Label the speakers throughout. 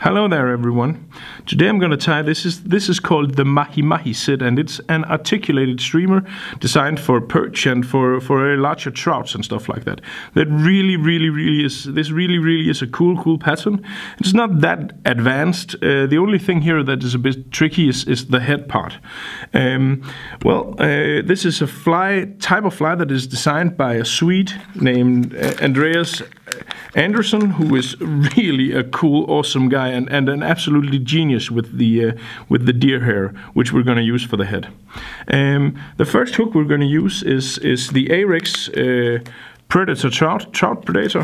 Speaker 1: Hello there everyone. Today I'm going to tie this is called the Mahi sit, and it's an articulated streamer designed for perch and for larger trouts and stuff like that. That really is a cool pattern. It's not that advanced. The only thing here that is a bit tricky is the head part. This is a type of fly that is designed by a Swede named Andreas Anderson, who is really a cool, awesome guy and an absolutely genius with the deer hair, which we're going to use for the head. The first hook we're going to use is the Arex Predator trout predator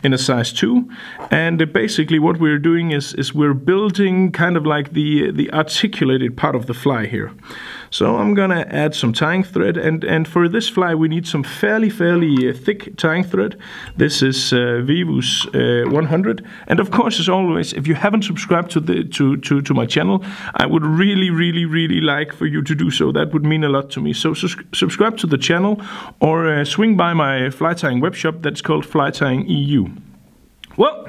Speaker 1: in a size 2, and basically what we're doing is we're building kind of like the articulated part of the fly here. So I'm gonna add some tying thread, and for this fly we need some fairly thick tying thread. This is Vivus 100, and of course, as always, if you haven't subscribed to my channel, I would really like for you to do so. That would mean a lot to me. So subscribe to the channel, or swing by my fly tying webshop that's called Fly Tying EU. Well,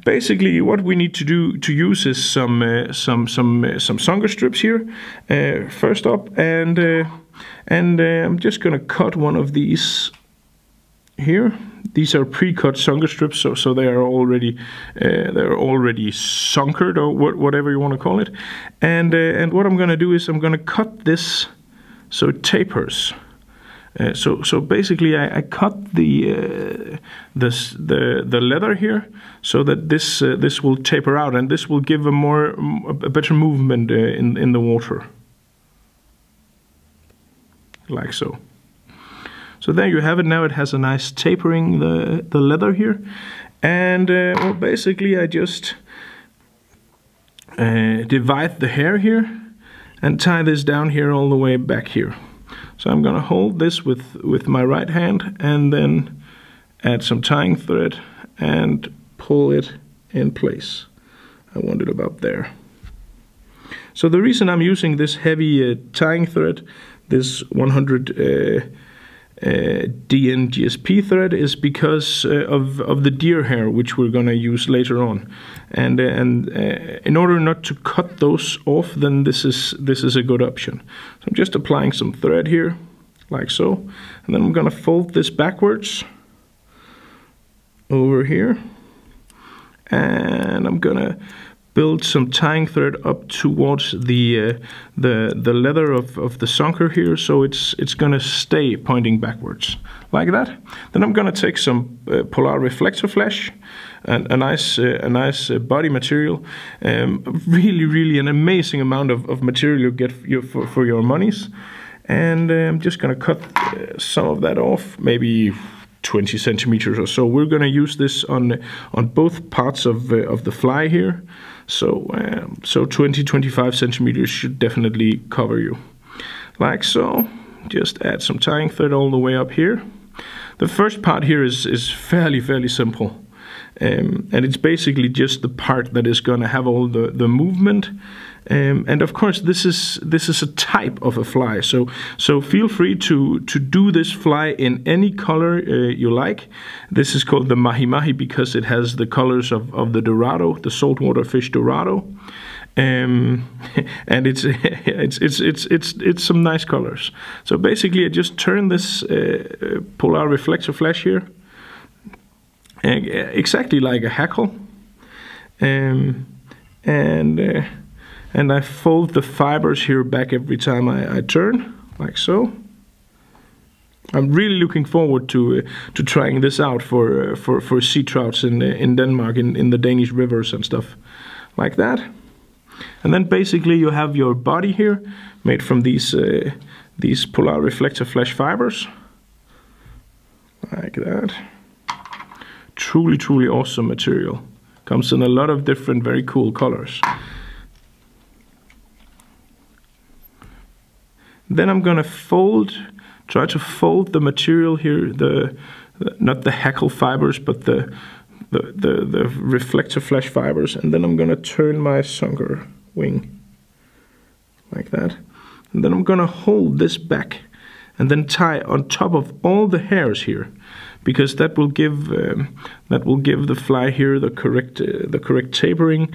Speaker 1: basically what we need to use is some songer strips here first up, and I'm just gonna cut one of these here. These are pre-cut songer strips, so they are already sunkered, or whatever you want to call it. And what I'm gonna do is I'm gonna cut this so it tapers. So basically, I cut the leather here so that this will taper out, and this will give a better movement in the water, like so. So there you have it. Now it has a nice tapering, the leather here, and well, basically I just divide the hair here and tie this down here all the way back here. So I'm gonna hold this with my right hand and then add some tying thread and pull it in place. I want it about there. So the reason I'm using this heavy tying thread, this 100 DN GSP thread, is because of the deer hair, which we're gonna use later on, and in order not to cut those off, then this is a good option. So I'm just applying some thread here, like so, and then I'm gonna fold this backwards over here, and I'm gonna build some tying thread up towards the leather of the sunker here, so it's gonna stay pointing backwards like that. Then I'm gonna take some polar reflector flash, and a nice body material. Really an amazing amount of material you get for your monies, and I'm just gonna cut some of that off, maybe 20 centimeters or so. We're gonna use this on both parts of the fly here. So 20-25 centimeters should definitely cover you, like so. Just add some tying thread all the way up here. The first part here is fairly simple, and it's basically just the part that is gonna have all the movement. And of course, this is a type of a fly, so feel free to do this fly in any color you like. This is called the Mahi because it has the colors of the Dorado, the saltwater fish Dorado, and it's some nice colors. So basically, I just turn this polar reflector flash here exactly like a hackle, and I fold the fibers here back every time I turn, like so. I'm really looking forward to trying this out for sea trouts in Denmark, in the Danish rivers and stuff, like that. And then basically you have your body here made from these polar reflector flash fibers, like that. Truly awesome material. Comes in a lot of different very cool colors. Then I'm gonna try to fold the material here, not the hackle fibers, but the reflector flash fibers, and then I'm gonna turn my sunker wing like that, and then I'm gonna hold this back and then tie on top of all the hairs here, because that will give the fly here the correct tapering,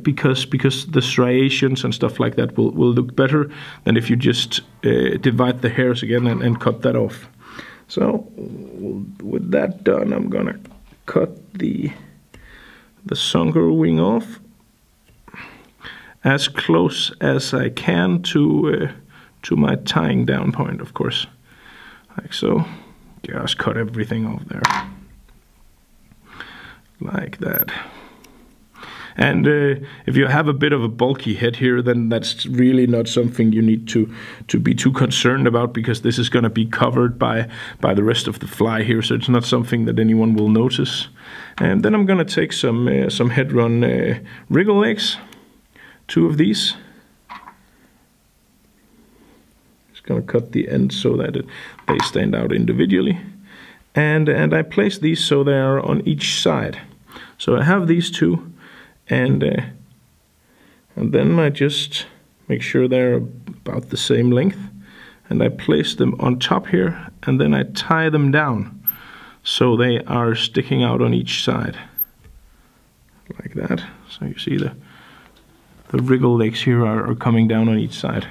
Speaker 1: because the striations and stuff like that will look better than if you just divide the hairs again and cut that off. So with that done, I'm gonna cut the sunker wing off as close as I can to my tying down point, of course, like so. Just cut everything off there, like that. And if you have a bit of a bulky head here, then that's really not something you need to be too concerned about, because this is going to be covered by the rest of the fly here, so it's not something that anyone will notice. And then I'm going to take some head run wriggle legs, 2 of these. Just going to cut the ends so that they stand out individually, and I place these so they are on each side. So I have these 2. And then I just make sure they're about the same length, and I place them on top here, and then I tie them down so they are sticking out on each side, like that. So you see the wriggle legs here are coming down on each side.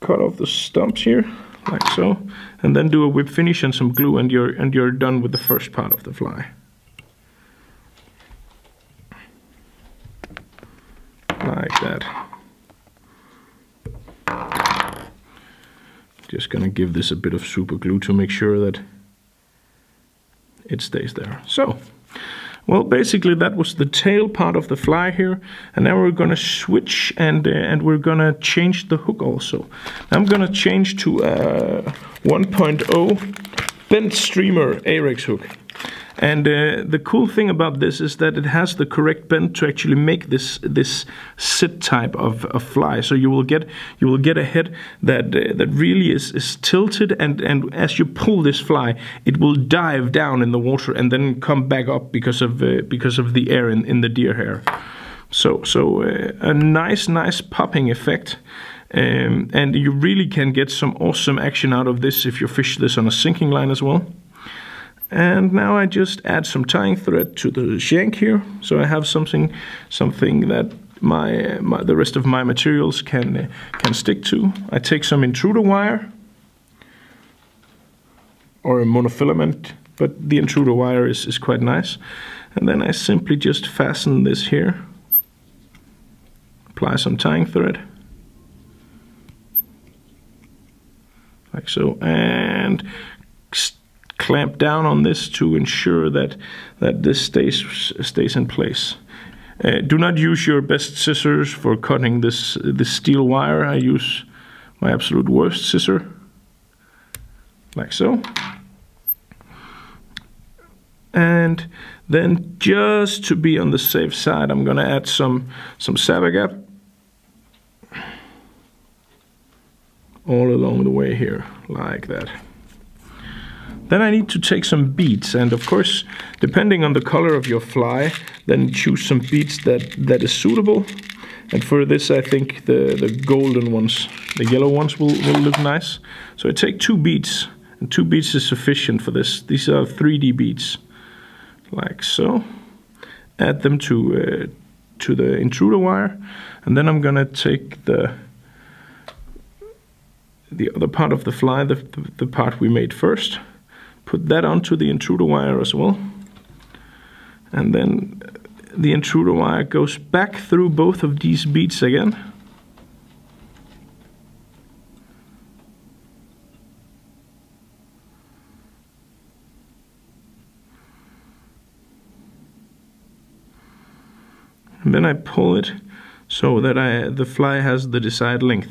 Speaker 1: Cut off the stumps here, like so, and then do a whip finish and some glue, and you're done with the first part of the fly. Like that. Just gonna give this a bit of super glue to make sure that it stays there. So, well, basically that was the tail part of the fly here, and now we're gonna switch and we're gonna change the hook also. I'm gonna change to a 1.0 bent streamer Ahrex hook. And the cool thing about this is that it has the correct bend to actually make this sit type of fly. So you will get a head that really is tilted, and as you pull this fly, it will dive down in the water and then come back up because of the air in the deer hair. So a nice popping effect. And you really can get some awesome action out of this if you fish this on a sinking line as well. And now I just add some tying thread to the shank here, so I have something that the rest of my materials can stick to. I take some intruder wire or a monofilament, but the intruder wire is quite nice. And then I simply just fasten this here, apply some tying thread, like so, and clamp down on this to ensure that this stays in place. Do not use your best scissors for cutting this steel wire. I use my absolute worst scissor, like so. And then, just to be on the safe side, I'm gonna add some Sabagap all along the way here, like that. Then I need to take some beads, and of course, depending on the color of your fly, then choose some beads that is suitable. And for this, I think the golden ones, the yellow ones will look nice. So I take 2 beads, and 2 beads is sufficient for this. These are 3D beads, like so. Add them to the intruder wire, and then I'm gonna take the other part of the fly, the part we made first. Put that onto the intruder wire as well, and then the intruder wire goes back through both of these beads again, and then I pull it so that the fly has the desired length,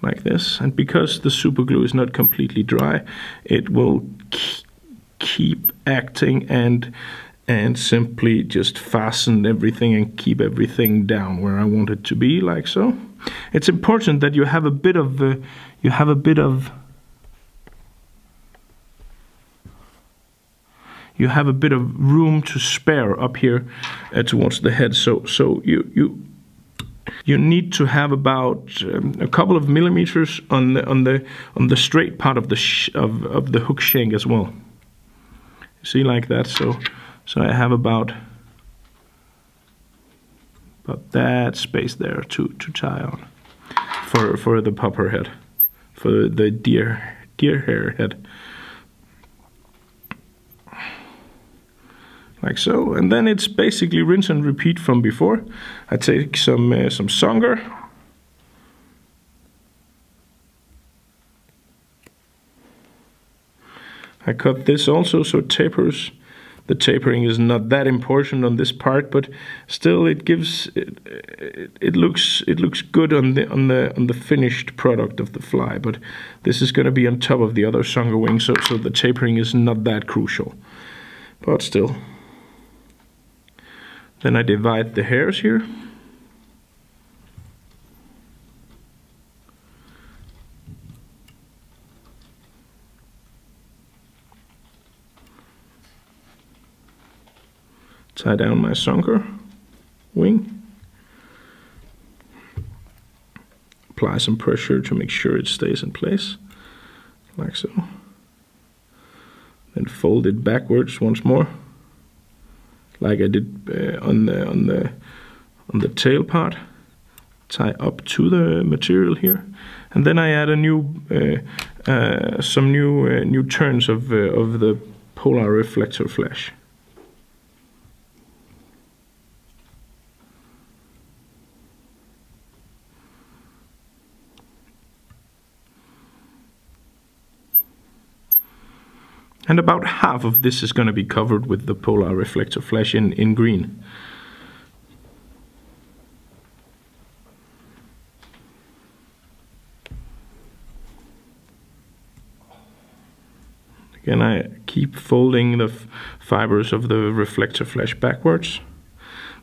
Speaker 1: like this. And because the super glue is not completely dry, it will keep acting and simply just fasten everything and keep everything down where I want it to be, like so. It's important that you have a bit of room to spare up here towards the head, so you You need to have about a couple of millimeters on the straight part of the hook shank as well. See, like that. So I have about that space there to tie on for the popper head, for the deer hair head. Like so, and then it's basically rinse and repeat from before. I take some songer. I cut this also so it tapers. The tapering is not that important on this part, but still it gives it looks good on the finished product of the fly. But this is going to be on top of the other songer wing, so the tapering is not that crucial. But still. Then I divide the hairs here. Tie down my songer wing. Apply some pressure to make sure it stays in place, like so. Then fold it backwards once more, like I did on the tail part. Tie up to the material here, and then I add a some new turns of the polar reflector flash. And about half of this is going to be covered with the polar reflector flash in green. Again, I keep folding the fibers of the reflector flash backwards.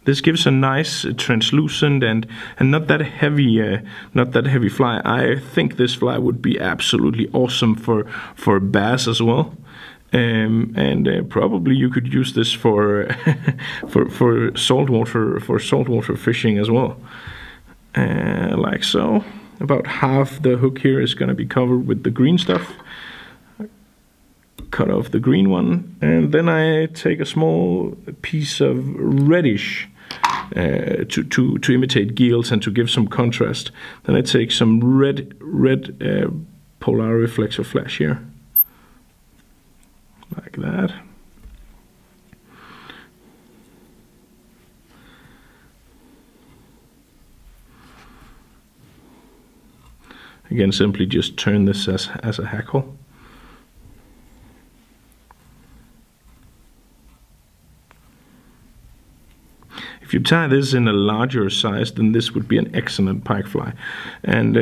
Speaker 1: This gives a nice translucent and not that heavy fly. I think this fly would be absolutely awesome for bass as well. Probably you could use this for saltwater fishing as well, like so. About half the hook here is going to be covered with the green stuff. Cut off the green one, and then I take a small piece of reddish to imitate gills and to give some contrast. Then I take some red polar reflector flash here. Like that. Again, simply just turn this as a hackle. If you tie this in a larger size, then this would be an excellent pike fly. And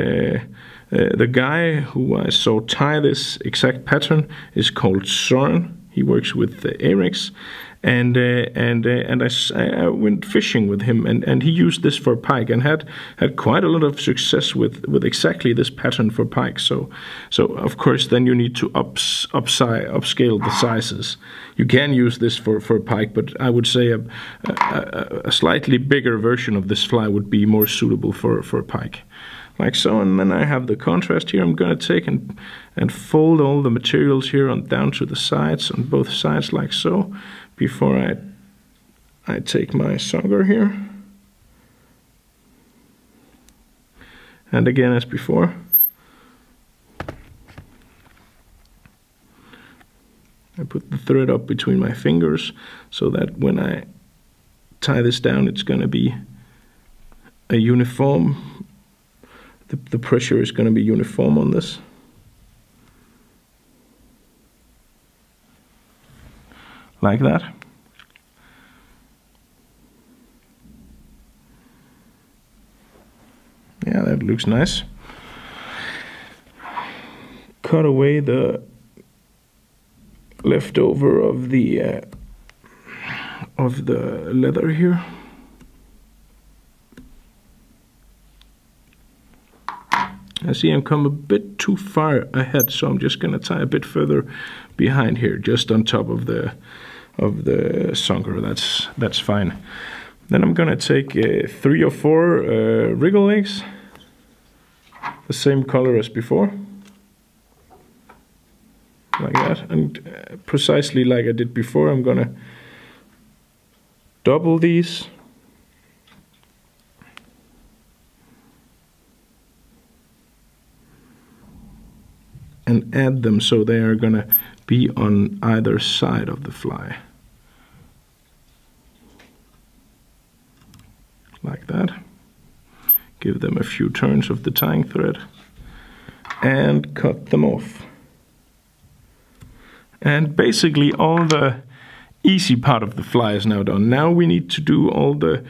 Speaker 1: the guy who I saw tie this exact pattern is called Søren. He works with Erics, and I went fishing with him, and he used this for pike and had quite a lot of success with exactly this pattern for pike. So of course then you need to upscale the sizes. You can use this for pike, but I would say a slightly bigger version of this fly would be more suitable for pike. Like so, and then I have the contrast here. I'm going to take and fold all the materials here down to the sides, on both sides, like so, before I take my songer here. And again, as before, I put the thread up between my fingers so that when I tie this down, it's going to be a uniform. The pressure is going to be uniform on this. Like that. Yeah, that looks nice. Cut away the leftover of the leather here. I see I'm come a bit too far ahead, so I'm just going to tie a bit further behind here, just on top of the songer. That's fine. Then I'm gonna take 3 or 4 wriggle legs, the same color as before, like that, and precisely like I did before, I'm gonna double these. And add them so they are gonna be on either side of the fly. Like that. Give them a few turns of the tying thread and cut them off. And basically all the easy part of the fly is now done. Now we need to do all the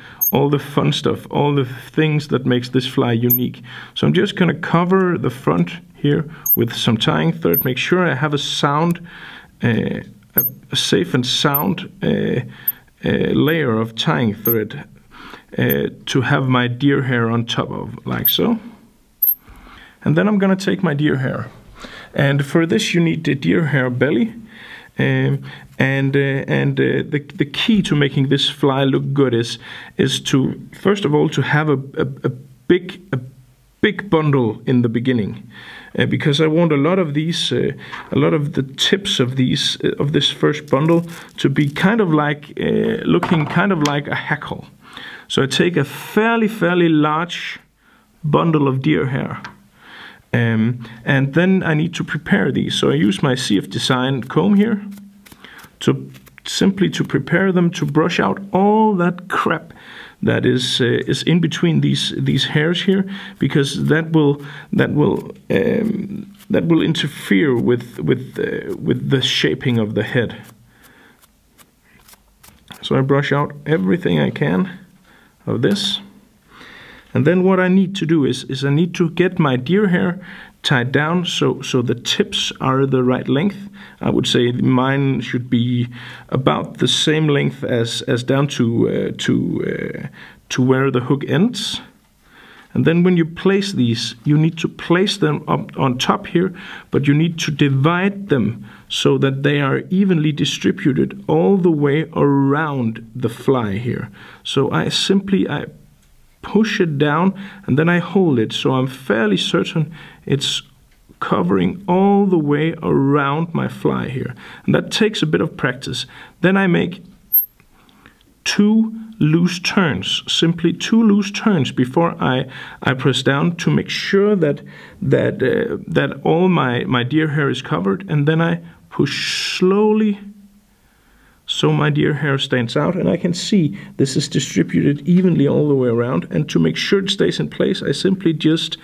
Speaker 1: fun stuff, all the things that makes this fly unique. So I'm just gonna cover the front here with some tying thread. Make sure I have a sound, a safe and sound layer of tying thread to have my deer hair on top of, like so. And then I'm gonna take my deer hair, and for this you need the deer hair belly. The key to making this fly look good is to first of all to have a big bundle in the beginning, because I want a lot of these, a lot of the tips of these of this first bundle to be kind of like looking kind of like a hackle. So I take a fairly large bundle of deer hair, and then I need to prepare these. So I use my CF Design comb here to simply to prepare them, to brush out all that crap that is in between these hairs here, because that will interfere with the shaping of the head. So I brush out everything I can of this, and then what I need to do is I need to get my deer hair tied down so the tips are the right length. I would say mine should be about the same length as down to where the hook ends. And then when you place these, you need to place them up on top here, but you need to divide them so that they are evenly distributed all the way around the fly here. So I push it down and then I hold it, so I'm fairly certain it's covering all the way around my fly here. And that takes a bit of practice. Then I make 2 loose turns, simply 2 loose turns before I press down to make sure that all my deer hair is covered, and then I push slowly so my deer hair stands out, and I can see this is distributed evenly all the way around. And to make sure it stays in place, I simply just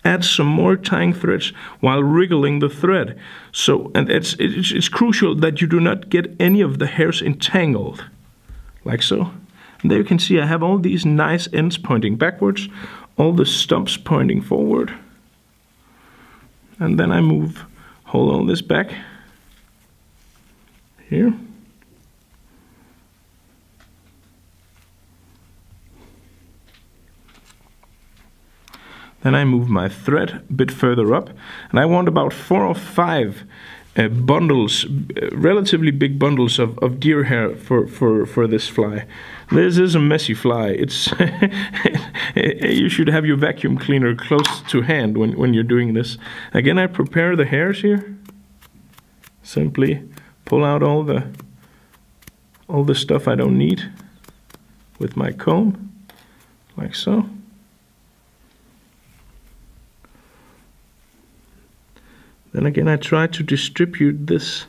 Speaker 1: add some more tying threads while wriggling the thread. So, and it's crucial that you do not get any of the hairs entangled, like so. And there you can see I have all these nice ends pointing backwards, all the stumps pointing forward. And then I hold all this back here. Then I move my thread a bit further up, and I want about 4 or 5 bundles, relatively big bundles of deer hair for this fly. This is a messy fly. It's you should have your vacuum cleaner close to hand when you're doing this. Again, I prepare the hairs here. Simply pull out all the stuff I don't need with my comb, like so. Then again, I try to distribute this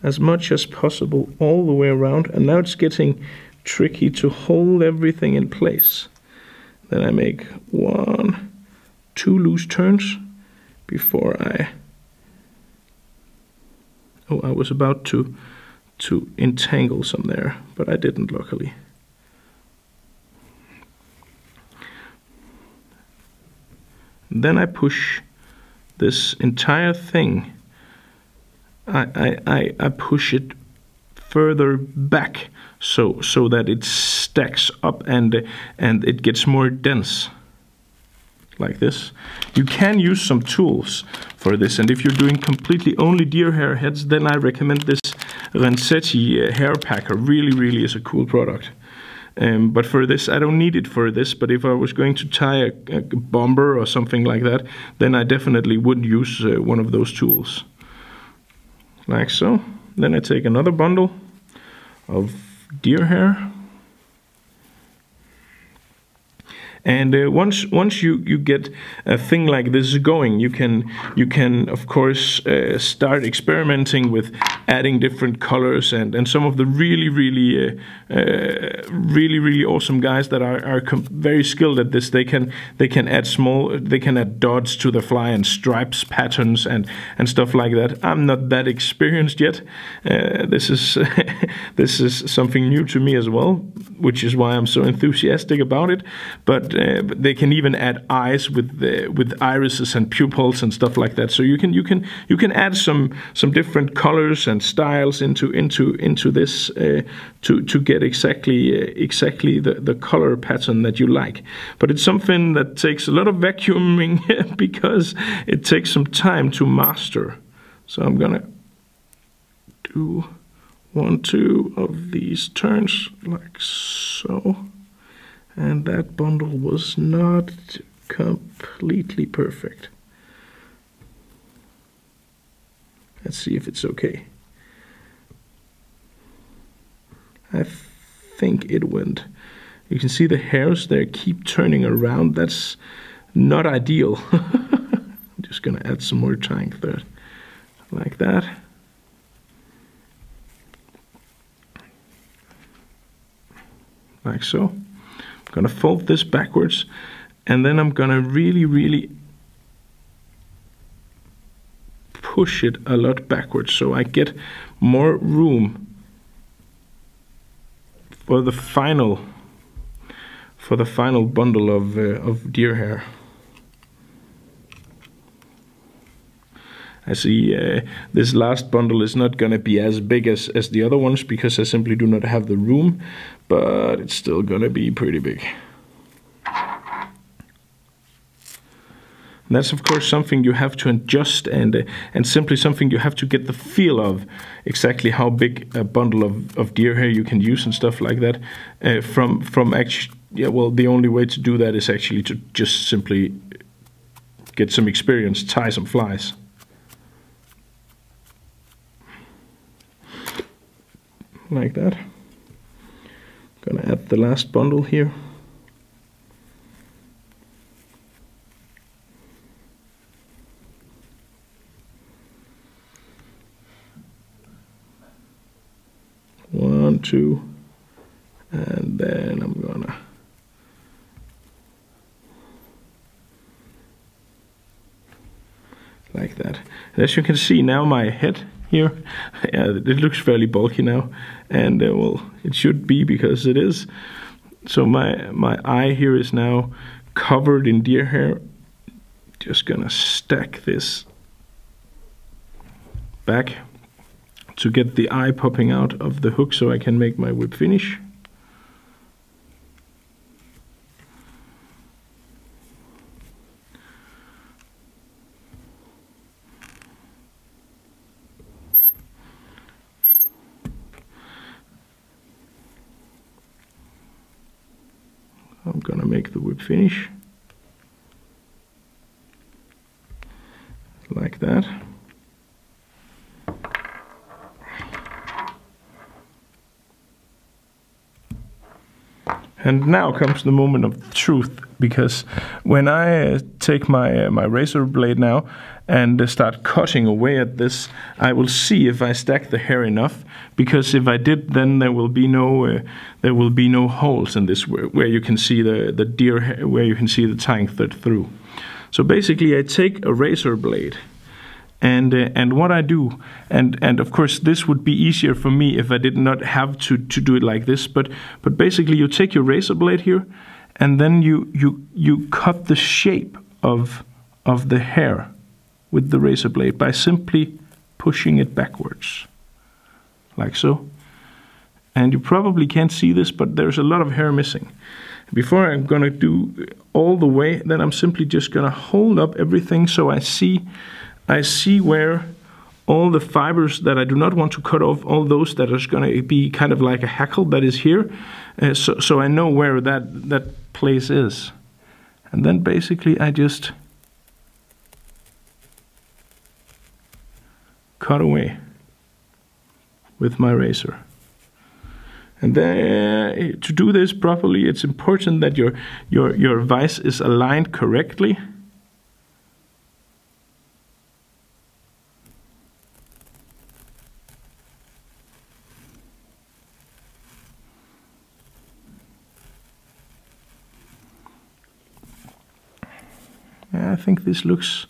Speaker 1: as much as possible all the way around, and now it's getting tricky to hold everything in place. Then I make 1, 2 loose turns before I was about to entangle some there, but I didn't, luckily. Then I push this entire thing, I push it further back so that it stacks up and it gets more dense, like this. You can use some tools for this, and if you're doing completely only deer hair heads, then I recommend this Renzetti hair packer. Really is a cool product. But for this, I don't need it for this. But if I was going to tie a bomber or something like that, then I definitely would use one of those tools. Like so. Then I take another bundle of deer hair. And once you get a thing like this going, you can of course start experimenting with adding different colors, and some of the really awesome guys that are very skilled at this, they can add dots to the fly and stripes, patterns, and stuff like that. I'm not that experienced yet. This is this is something new to me as well, which is why I'm so enthusiastic about it. But they can even add eyes with irises and pupils and stuff like that. So you can add some different colors and styles into this to get exactly the color pattern that you like. But it's something that takes a lot of vacuuming because it takes some time to master. So I'm gonna do 1-2 of these turns like so. And that bundle was not completely perfect. Let's see if it's okay. I think it went. You can see the hairs there keep turning around. That's not ideal. I'm just gonna add some more tying thread like that. Like so. I'm gonna fold this backwards, and then I'm gonna really push it a lot backwards so I get more room for the final bundle of deer hair. I see this last bundle is not going to be as big as the other ones because I simply do not have the room, but it's still going to be pretty big. And that's of course something you have to adjust, and simply something you have to get the feel of exactly how big a bundle of deer hair you can use and stuff like that. From actually, yeah, well, the only way to do that is actually to just simply get some experience, tie some flies. Like that. Gonna add the last bundle here. One, two, and then I'm gonna like that. And as you can see now, my head here, yeah, it looks fairly bulky now, and well, it should be because it is. So my eye here is now covered in deer hair. Just gonna stack this back to get the eye popping out of the hook so I can make my whip finish. I'm gonna make the whip finish like that. And now comes the moment of truth, because when I take my razor blade now and start cutting away at this, I will see if I stack the hair enough. Because if I did, then there will be no holes in this where you can see the deer hair, where you can see the tying thread through. So basically, I take a razor blade. And what I do, and of course this would be easier for me if I did not have to do it like this, but basically you take your razor blade here, and then you cut the shape of the hair with the razor blade by simply pushing it backwards, like so. And you probably can't see this, but there's a lot of hair missing. Before I'm gonna do all the way, then I'm simply just gonna hold up everything so I see where all the fibers that I do not want to cut off, all those that are going to be kind of like a hackle that is here, so I know where that place is. And then basically I just cut away with my razor. And then to do this properly, it's important that your vise is aligned correctly. I think this looks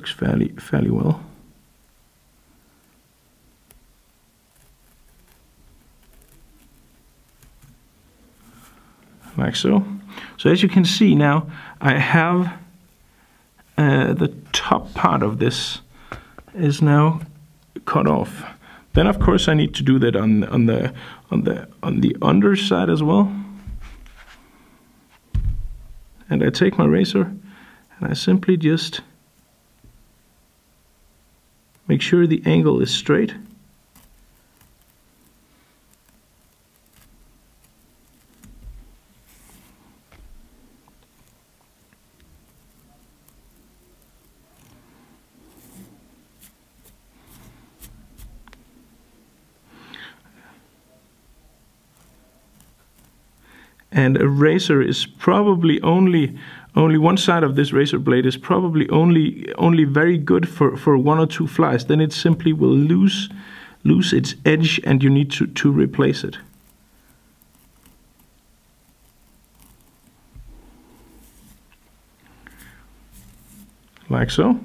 Speaker 1: fairly well. Like so. So as you can see now, I have the top part of this is now cut off. Then of course I need to do that on the underside as well. And I take my razor and I simply just make sure the angle is straight. And a razor is probably only one side of this razor blade is probably only very good for one or two flies. Then it simply will lose its edge and you need to replace it. Like so.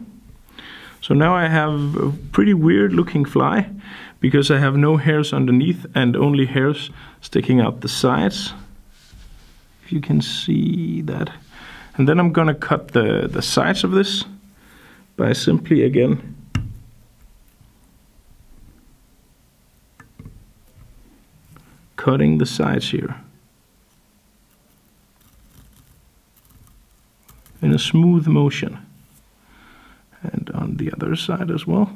Speaker 1: So now I have a pretty weird looking fly because I have no hairs underneath and only hairs sticking out the sides. If you can see that. And then I'm gonna cut the sides of this by simply again cutting the sides here in a smooth motion, and on the other side as well.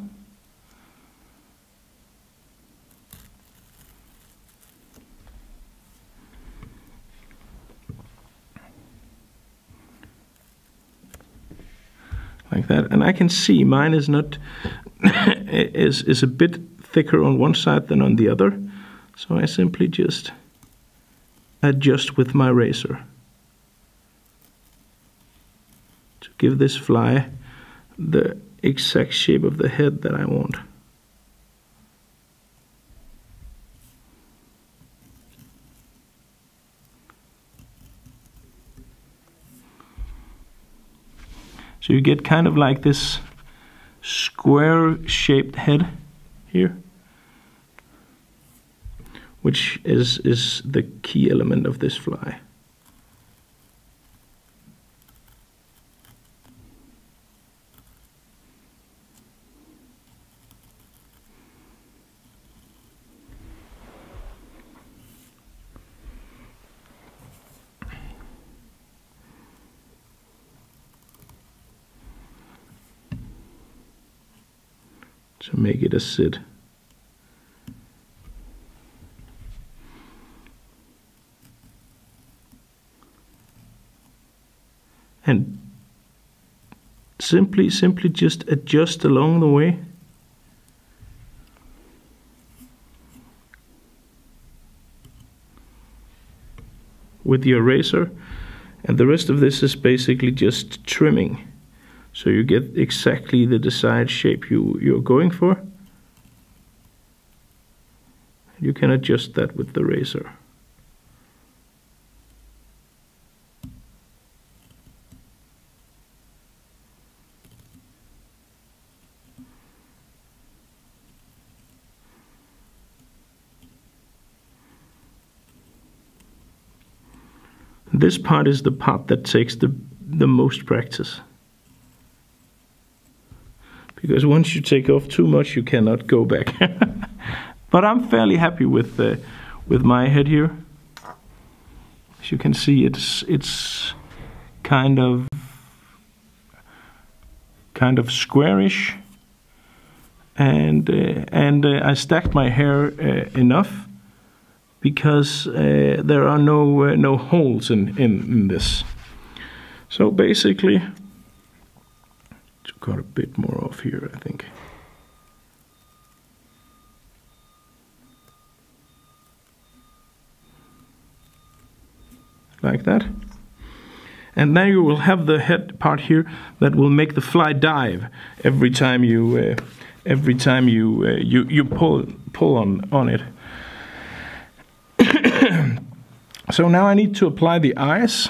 Speaker 1: Like that, and I can see mine is not is a bit thicker on one side than on the other, so I simply just adjust with my razor to give this fly the exact shape of the head that I want. So you get kind of like this square-shaped head here, which is the key element of this fly. To make it a sit. And simply just adjust along the way. With your razor, and the rest of this is basically just trimming. So you get exactly the desired shape you're going for. You can adjust that with the razor. This part is the part that takes the most practice. Because once you take off too much, you cannot go back. But I'm fairly happy with my head here. As you can see, it's kind of squarish, and I stacked my hair enough because there are no holes in this. So basically, got a bit more off here, I think. Like that. And now you will have the head part here that will make the fly dive every time you pull on it. So now I need to apply the eyes.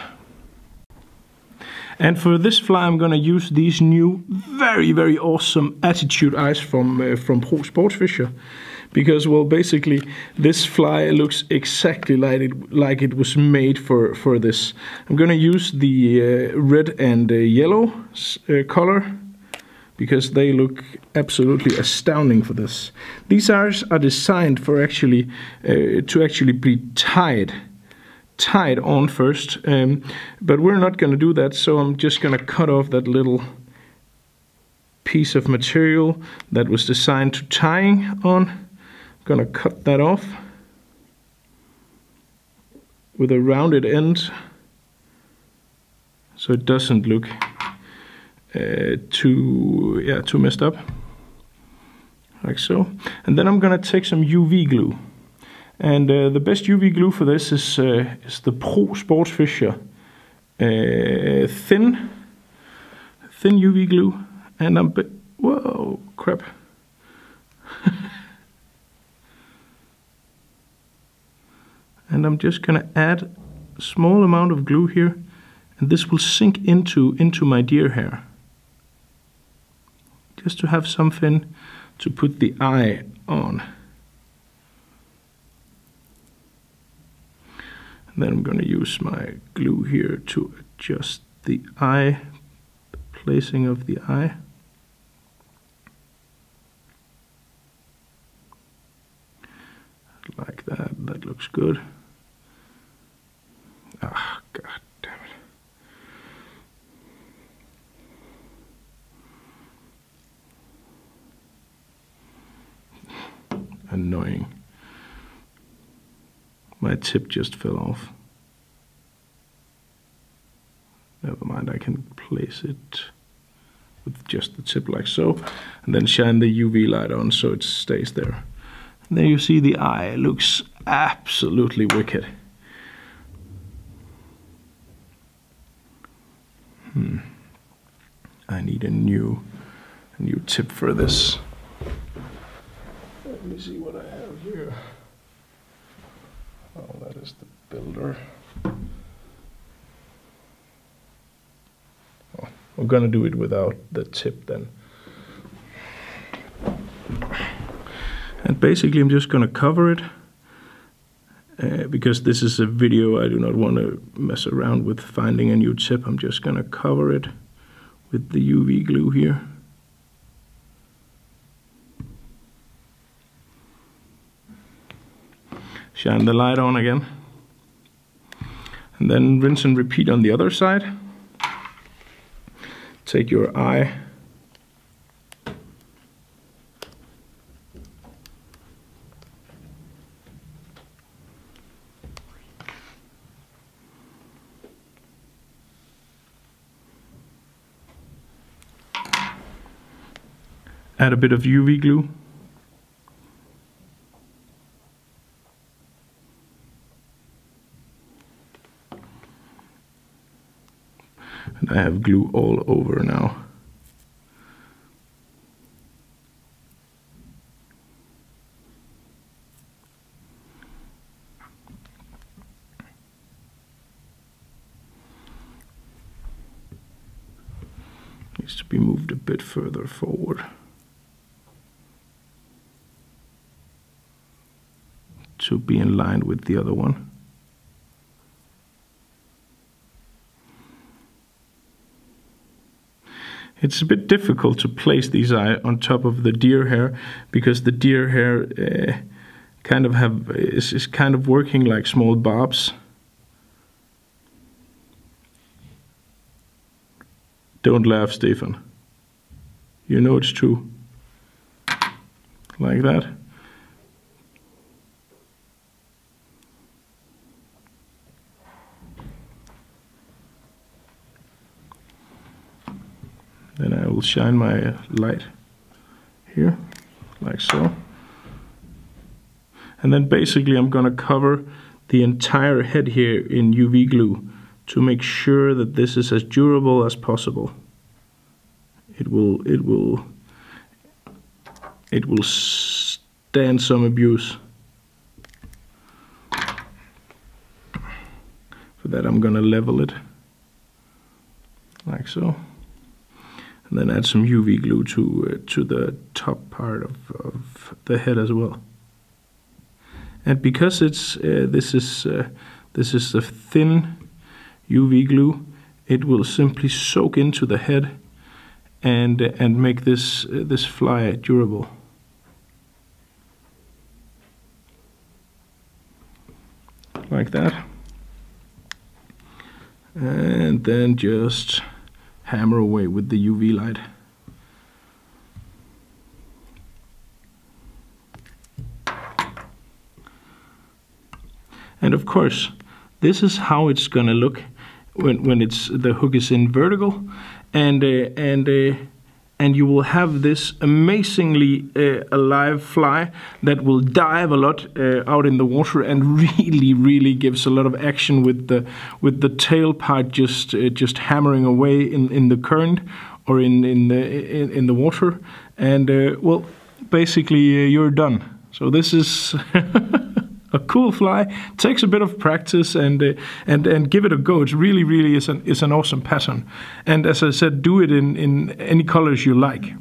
Speaker 1: And for this fly, I'm gonna use these new, very awesome Attitude eyes from Pro Sportsfisher, because, well, basically this fly looks exactly like it was made for this. I'm gonna use the red and yellow color because they look absolutely astounding for this. These eyes are designed for actually to actually be tied on first, but we're not going to do that, so I'm just going to cut off that little piece of material that was designed to tying on. I'm going to cut that off with a rounded end so it doesn't look too messed up, like so. And then I'm going to take some UV glue. And the best UV glue for this is the Pro Sportsfisher thin UV glue. And whoa, crap. And I'm just gonna add a small amount of glue here, and this will sink into my deer hair, just to have something to put the eye on. Then I'm going to use my glue here to adjust the eye, the placing of the eye. Like that, that looks good. Ah, god damn it. Annoying. My tip just fell off. Never mind, I can place it with just the tip like so, and then shine the UV light on so it stays there. And there you see the eye. It looks absolutely wicked. I need a new tip for this. Let me see what I have here. Oh, that is the builder. Oh, we're gonna do it without the tip then. And basically I'm just gonna cover it because this is a video. I do not want to mess around with finding a new tip. I'm just gonna cover it with the UV glue here. Shine the light on again, and then rinse and repeat on the other side. Take your eye, add a bit of UV glue. And I have glue all over now. Needs to be moved a bit further forward to be in line with the other one. It's a bit difficult to place these eyes on top of the deer hair because the deer hair is kind of working like small barbs. Don't laugh, Stefan. You know it's true. like that. Then I will shine my light here, like so. And then basically I'm gonna cover the entire head here in UV glue to make sure that this is as durable as possible. It will stand some abuse. For that I'm gonna level it, like so. And then add some UV glue to the top part of the head as well. And because it's this is a thin UV glue, it will simply soak into the head and make this fly durable. Like that. And then just hammer away with the UV light. And of course, this is how it's gonna look when the hook is in vertical, and you will have this amazingly alive fly that will dive a lot out in the water and really gives a lot of action with the tail part just hammering away in the current or in the water, and well, basically you're done. So this is a cool fly. Takes a bit of practice and give it a go. It really is an awesome pattern. And as I said, do it in any colors you like.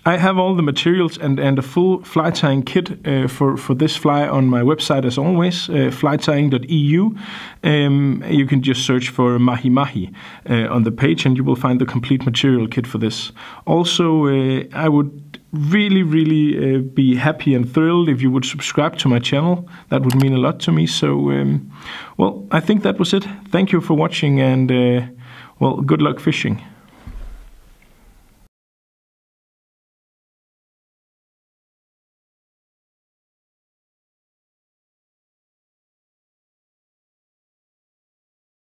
Speaker 1: I have all the materials and a full fly tying kit for this fly on my website as always, flytying.eu. You can just search for Mahi on the page and you will find the complete material kit for this. Also, I would really be happy and thrilled if you would subscribe to my channel. That would mean a lot to me. So, well, I think that was it. Thank you for watching and, well, good luck fishing.